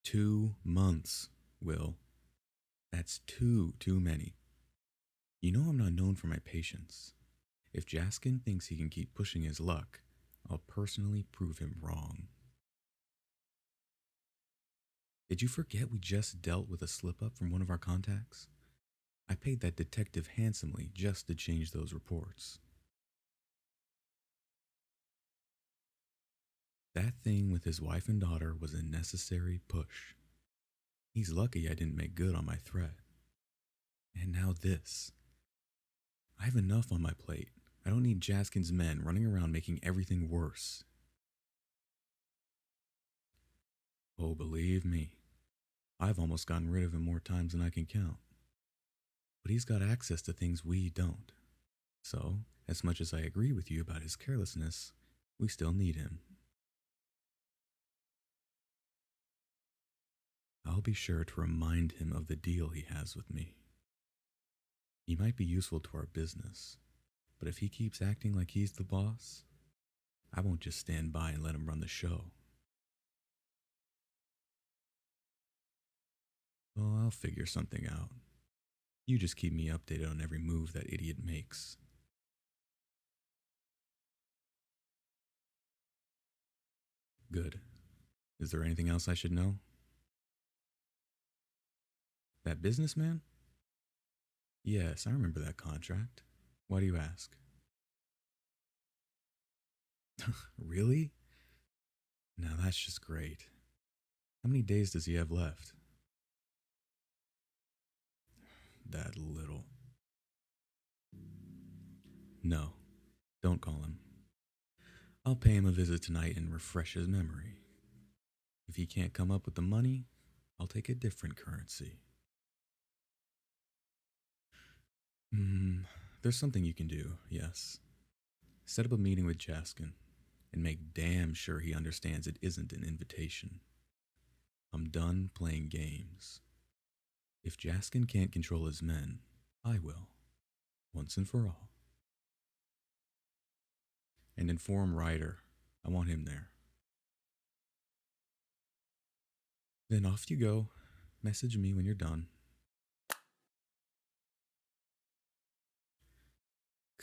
2 months, Will. That's too many. You know I'm not known for my patience. If Jaskin thinks he can keep pushing his luck, I'll personally prove him wrong. Did you forget we just dealt with a slip-up from one of our contacts? I paid that detective handsomely just to change those reports. That thing with his wife and daughter was a necessary push. He's lucky I didn't make good on my threat. And now this. I have enough on my plate. I don't need Jaskin's men running around making everything worse. Oh, believe me, I've almost gotten rid of him more times than I can count. But he's got access to things we don't. So, as much as I agree with you about his carelessness, we still need him. I'll be sure to remind him of the deal he has with me. He might be useful to our business, but if he keeps acting like he's the boss, I won't just stand by and let him run the show. Well, I'll figure something out. You just keep me updated on every move that idiot makes. Good. Is there anything else I should know? That businessman? Yes, I remember that contract. Why do you ask? Really? Now that's just great. How many days does he have left? That little. No, don't call him. I'll pay him a visit tonight and refresh his memory. If he can't come up with the money, I'll take a different currency. There's something you can do, yes. Set up a meeting with Jaskin and make damn sure he understands it isn't an invitation. I'm done playing games. If Jaskin can't control his men, I will, once and for all. And inform Ryder. I want him there. Then off you go. Message me when you're done.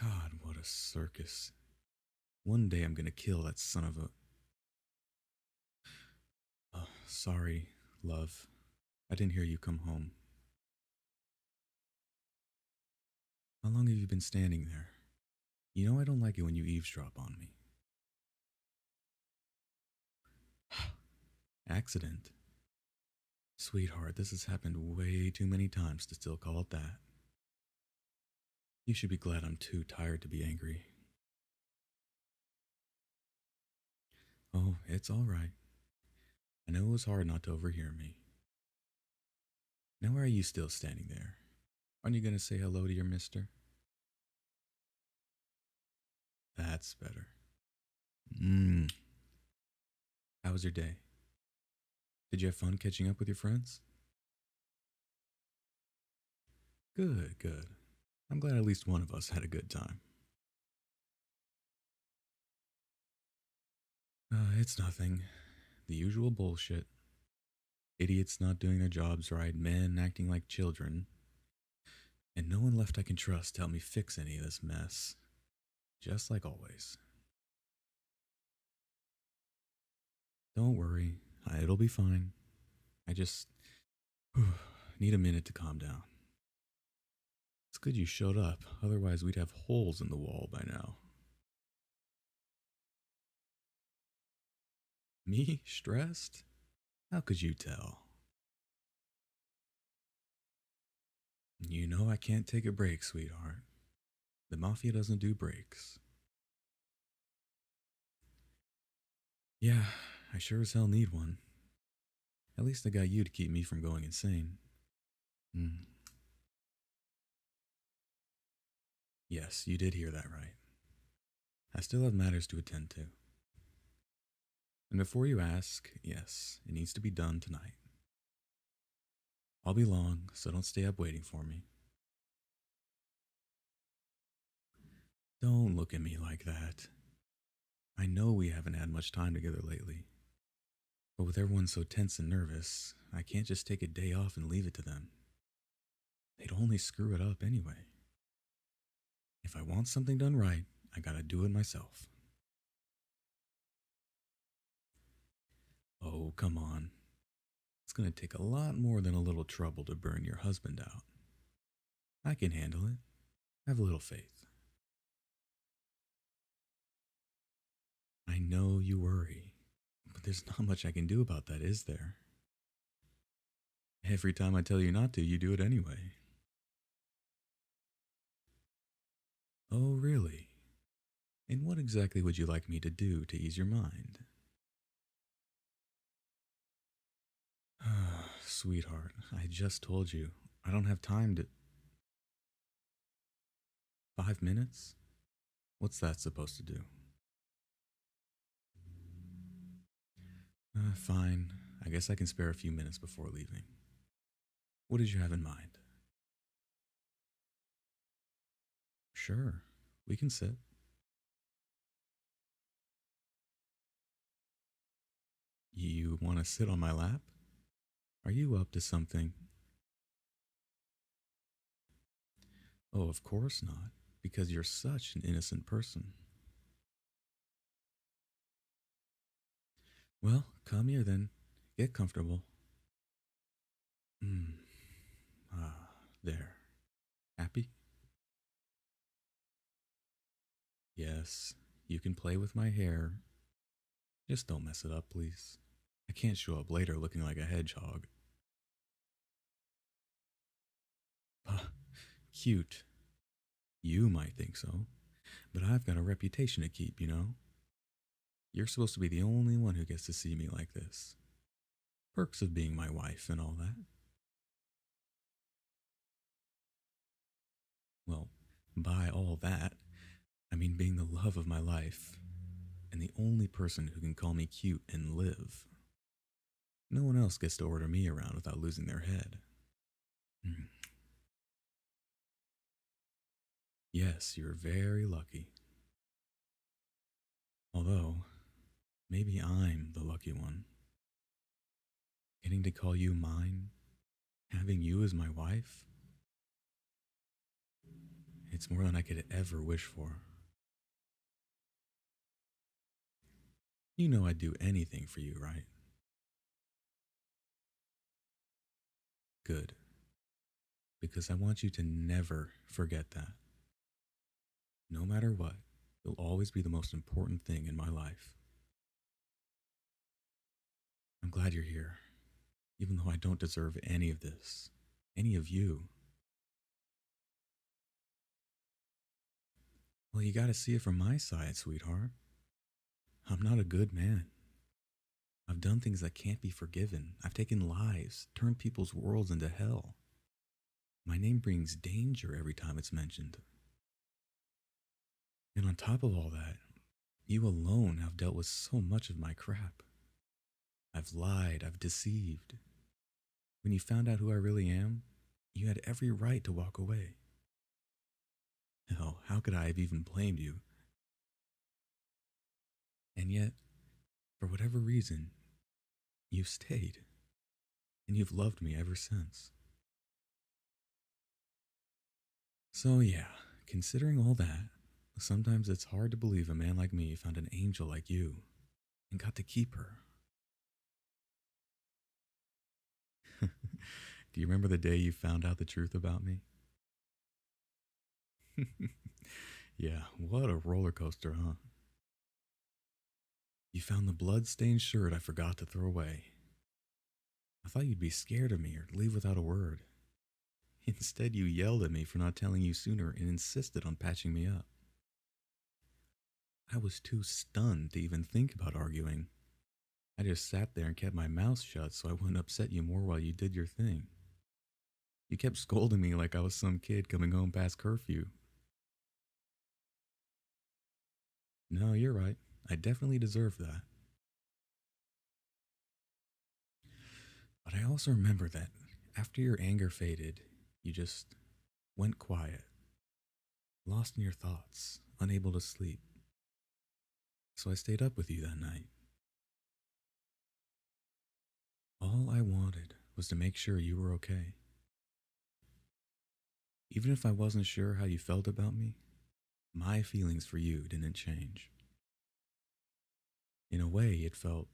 God, what a circus. One day I'm gonna kill that son of a... Oh, sorry, love. I didn't hear you come home. How long have you been standing there? You know I don't like it when you eavesdrop on me. Accident. Sweetheart, this has happened way too many times to still call it that. You should be glad I'm too tired to be angry. Oh, it's all right. I know it was hard not to overhear me. Now why are you still standing there? Aren't you going to say hello to your mister? That's better. How was your day? Did you have fun catching up with your friends? Good, good. I'm glad at least one of us had a good time. It's nothing. The usual bullshit. Idiots not doing their jobs right, men acting like children, and no one left I can trust to help me fix any of this mess. Just like always. Don't worry, it'll be fine. I just need a minute to calm down. It's good you showed up, otherwise we'd have holes in the wall by now. Me? Stressed? How could you tell? You know I can't take a break, sweetheart. The Mafia doesn't do breaks. Yeah, I sure as hell need one. At least I got you to keep me from going insane. Yes, you did hear that right. I still have matters to attend to. And before you ask, yes, it needs to be done tonight. I'll be long, so don't stay up waiting for me. Don't look at me like that. I know we haven't had much time together lately. But with everyone so tense and nervous, I can't just take a day off and leave it to them. They'd only screw it up anyway. If I want something done right, I gotta do it myself. Oh, come on. It's gonna take a lot more than a little trouble to burn your husband out. I can handle it. Have a little faith. I know you worry, but there's not much I can do about that, is there? Every time I tell you not to, you do it anyway. Oh, really? And what exactly would you like me to do to ease your mind? Sweetheart, I just told you. I don't have time to. 5 minutes? What's that supposed to do? Fine. I guess I can spare a few minutes before leaving. What did you have in mind? Sure, we can sit. You want to sit on my lap? Are you up to something? Oh, of course not, because you're such an innocent person. Well, come here then. Get comfortable. Hmm. Ah, there. Happy? Yes, you can play with my hair. Just don't mess it up, please. I can't show up later looking like a hedgehog. Cute. You might think so, but I've got a reputation to keep, you know? You're supposed to be the only one who gets to see me like this. Perks of being my wife and all that. Well, by all that, I mean being the love of my life and the only person who can call me cute and live. No one else gets to order me around without losing their head. Hmm. Yes, you're very lucky. Although, maybe I'm the lucky one. Getting to call you mine, having you as my wife, it's more than I could ever wish for. You know I'd do anything for you, right? Good. Because I want you to never forget that. No matter what, you'll always be the most important thing in my life. I'm glad you're here, even though I don't deserve any of this, any of you. Well, you gotta see it from my side, sweetheart. I'm not a good man. I've done things that can't be forgiven. I've taken lives, turned people's worlds into hell. My name brings danger every time it's mentioned. And on top of all that, you alone have dealt with so much of my crap. I've lied, I've deceived. When you found out who I really am, you had every right to walk away. Hell, how could I have even blamed you? And yet, for whatever reason, you've stayed. And you've loved me ever since. So, yeah, considering all that, sometimes it's hard to believe a man like me found an angel like you and got to keep her. Do you remember the day you found out the truth about me? Yeah, what a roller coaster, huh? You found the blood-stained shirt I forgot to throw away. I thought you'd be scared of me or leave without a word. Instead, you yelled at me for not telling you sooner and insisted on patching me up. I was too stunned to even think about arguing. I just sat there and kept my mouth shut so I wouldn't upset you more while you did your thing. You kept scolding me like I was some kid coming home past curfew. No, you're right. I definitely deserve that. But I also remember that after your anger faded, you just went quiet, lost in your thoughts, unable to sleep. So I stayed up with you that night. All I wanted was to make sure you were okay. Even if I wasn't sure how you felt about me, my feelings for you didn't change. In a way, it felt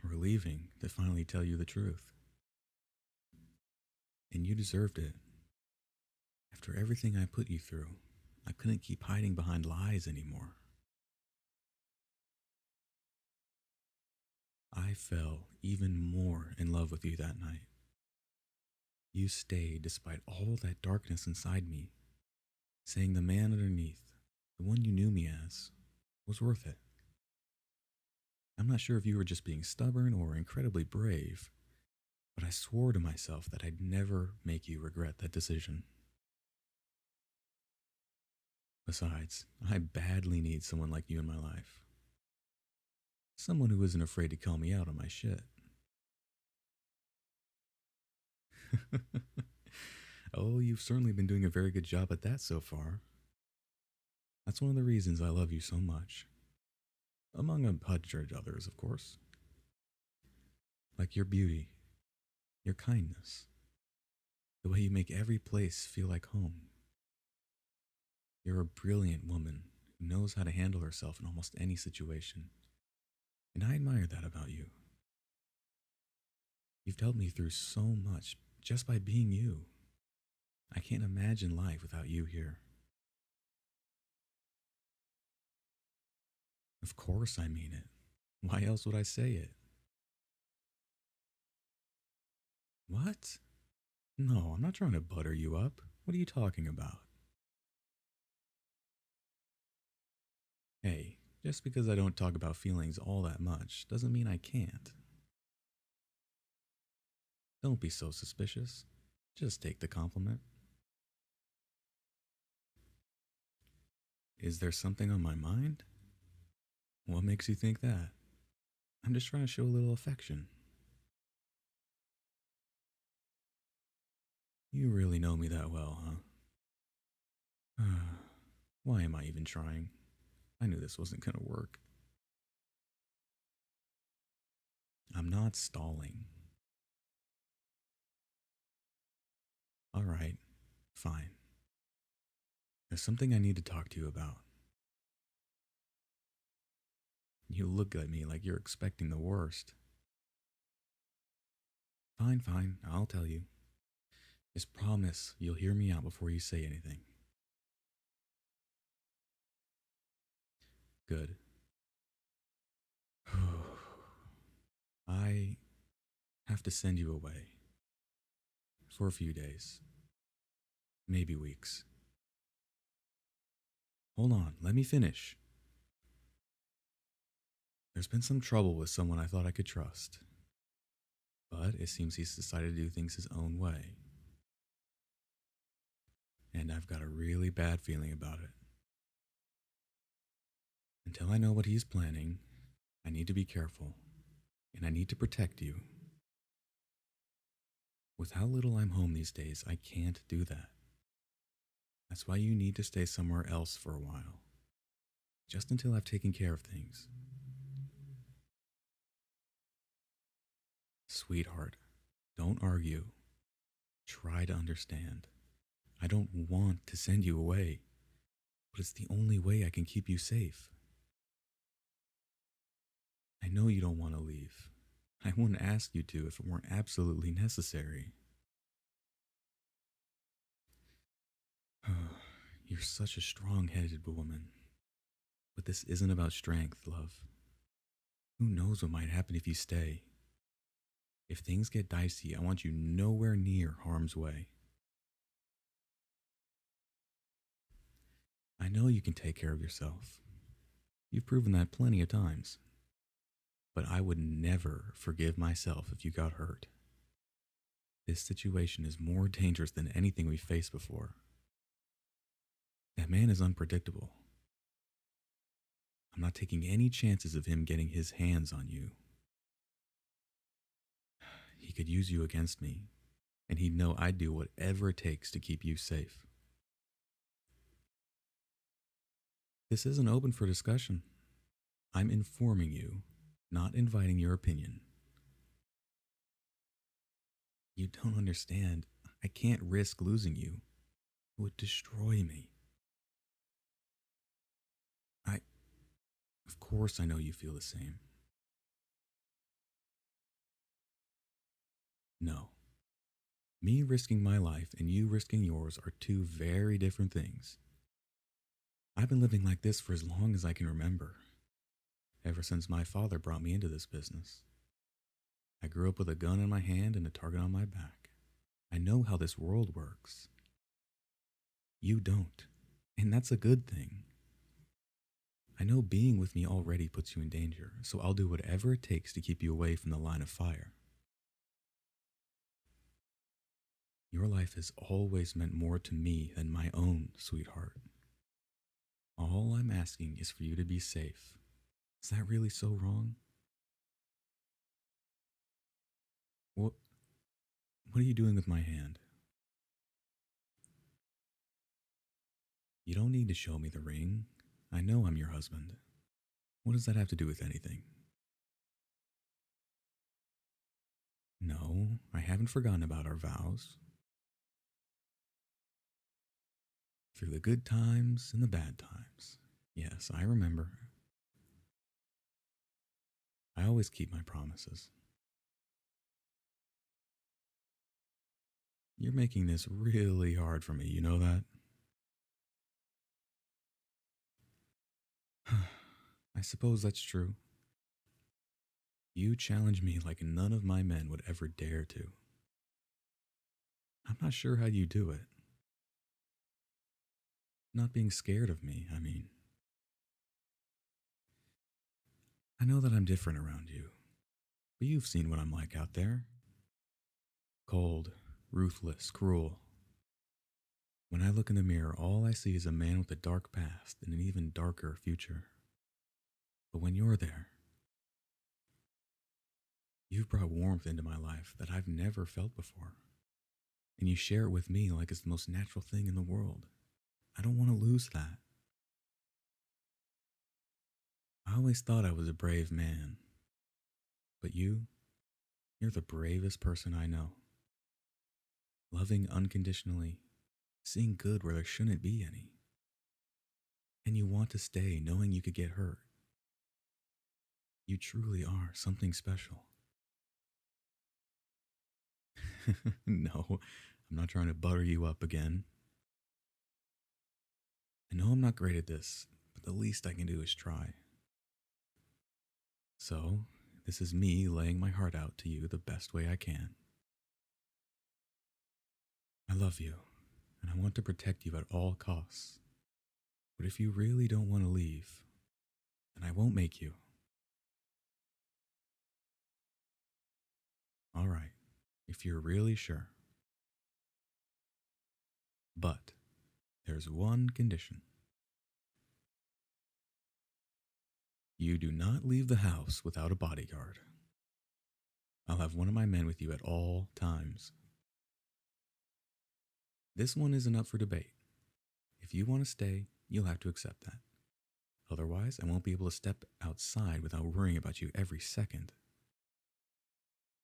relieving to finally tell you the truth. And you deserved it. After everything I put you through, I couldn't keep hiding behind lies anymore. I fell even more in love with you that night. You stayed despite all that darkness inside me, saying the man underneath, the one you knew me as, was worth it. I'm not sure if you were just being stubborn or incredibly brave, but I swore to myself that I'd never make you regret that decision. Besides, I badly need someone like you in my life. Someone who isn't afraid to call me out on my shit. Oh, you've certainly been doing a very good job at that so far. That's one of the reasons I love you so much. Among a hundred others, of course. Like your beauty, your kindness, the way you make every place feel like home. You're a brilliant woman who knows how to handle herself in almost any situation. And I admire that about you. You've helped me through so much just by being you. I can't imagine life without you here. Of course I mean it. Why else would I say it? What? No, I'm not trying to butter you up. What are you talking about? Hey, just because I don't talk about feelings all that much doesn't mean I can't. Don't be so suspicious. Just take the compliment. Is there something on my mind? What makes you think that? I'm just trying to show a little affection. You really know me that well, huh? Why am I even trying? I knew this wasn't gonna work. I'm not stalling. Alright, fine. There's something I need to talk to you about. You look at me like you're expecting the worst. Fine, fine, I'll tell you. Just promise you'll hear me out before you say anything. Good. I have to send you away. For a few days. Maybe weeks. Hold on, let me finish. There's been some trouble with someone I thought I could trust. But it seems he's decided to do things his own way. And I've got a really bad feeling about it. Until I know what he's planning, I need to be careful. And I need to protect you. With how little I'm home these days, I can't do that. That's why you need to stay somewhere else for a while. Just until I've taken care of things. Sweetheart, don't argue. Try to understand. I don't want to send you away, but it's the only way I can keep you safe. I know you don't want to leave. I wouldn't ask you to if it weren't absolutely necessary. You're such a strong-headed woman. But this isn't about strength, love. Who knows what might happen if you stay? If things get dicey, I want you nowhere near harm's way. I know you can take care of yourself. You've proven that plenty of times. But I would never forgive myself if you got hurt. This situation is more dangerous than anything we've faced before. That man is unpredictable. I'm not taking any chances of him getting his hands on you. He could use you against me, and he'd know I'd do whatever it takes to keep you safe. This isn't open for discussion. I'm informing you, not inviting your opinion. You don't understand. I can't risk losing you. It would destroy me. I, of course, I know you feel the same. No. Me risking my life and you risking yours are two very different things. I've been living like this for as long as I can remember, ever since my father brought me into this business. I grew up with a gun in my hand and a target on my back. I know how this world works. You don't, and that's a good thing. I know being with me already puts you in danger, so I'll do whatever it takes to keep you away from the line of fire. Your life has always meant more to me than my own, sweetheart. All I'm asking is for you to be safe. Is that really so wrong? What what are you doing with my hand? You don't need to show me the ring. I know I'm your husband. What does that have to do with anything? No, I haven't forgotten about our vows. Through the good times and the bad times. Yes, I remember. I always keep my promises. You're making this really hard for me, you know that? I suppose that's true. You challenge me like none of my men would ever dare to. I'm not sure how you do it. Not being scared of me, I mean. I know that I'm different around you, but you've seen what I'm like out there. Cold, ruthless, cruel. When I look in the mirror, all I see is a man with a dark past and an even darker future. But when you're there, you've brought warmth into my life that I've never felt before. And you share it with me like it's the most natural thing in the world. I don't want to lose that. I always thought I was a brave man. But you're the bravest person I know. Loving unconditionally, seeing good where there shouldn't be any. And you want to stay knowing you could get hurt. You truly are something special. No, I'm not trying to butter you up again. I know I'm not great at this, but the least I can do is try. So, this is me laying my heart out to you the best way I can. I love you, and I want to protect you at all costs. But if you really don't want to leave, then I won't make you. All right, if you're really sure. But there's one condition. You do not leave the house without a bodyguard. I'll have one of my men with you at all times. This one isn't up for debate. If you want to stay, you'll have to accept that. Otherwise, I won't be able to step outside without worrying about you every second.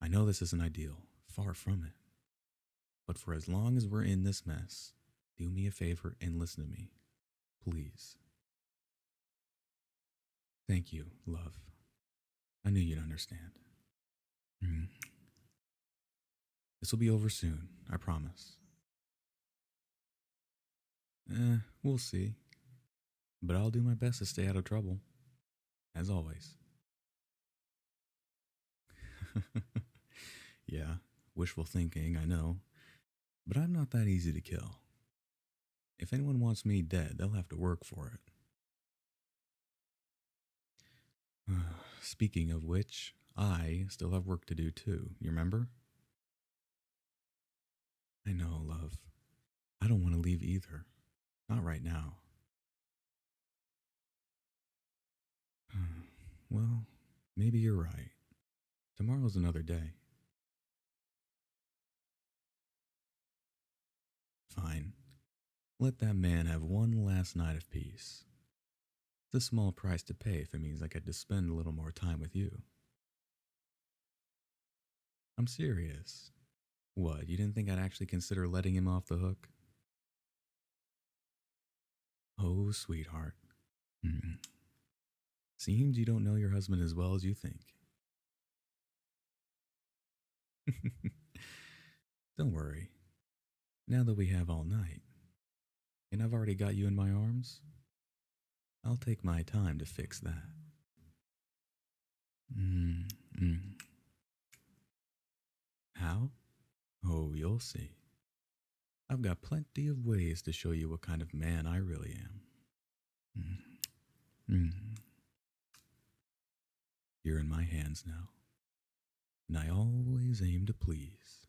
I know this isn't ideal, far from it. But for as long as we're in this mess, do me a favor and listen to me, please. Thank you, love. I knew you'd understand. This will be over soon, I promise. We'll see. But I'll do my best to stay out of trouble, as always. Yeah, wishful thinking, I know. But I'm not that easy to kill. If anyone wants me dead, they'll have to work for it. Speaking of which, I still have work to do too, you remember? I know, love. I don't want to leave either. Not right now. Well, maybe you're right. Tomorrow's another day. Fine. Let that man have one last night of peace. It's a small price to pay if it means I get to spend a little more time with you. I'm serious. What, you didn't think I'd actually consider letting him off the hook? Oh, sweetheart. Mm. Seems you don't know your husband as well as you think. Don't worry. Now that we have all night, and I've already got you in my arms, I'll take my time to fix that. Mm, mm. How? Oh, you'll see. I've got plenty of ways to show you what kind of man I really am. Mm, mm. You're in my hands now, and I always aim to please.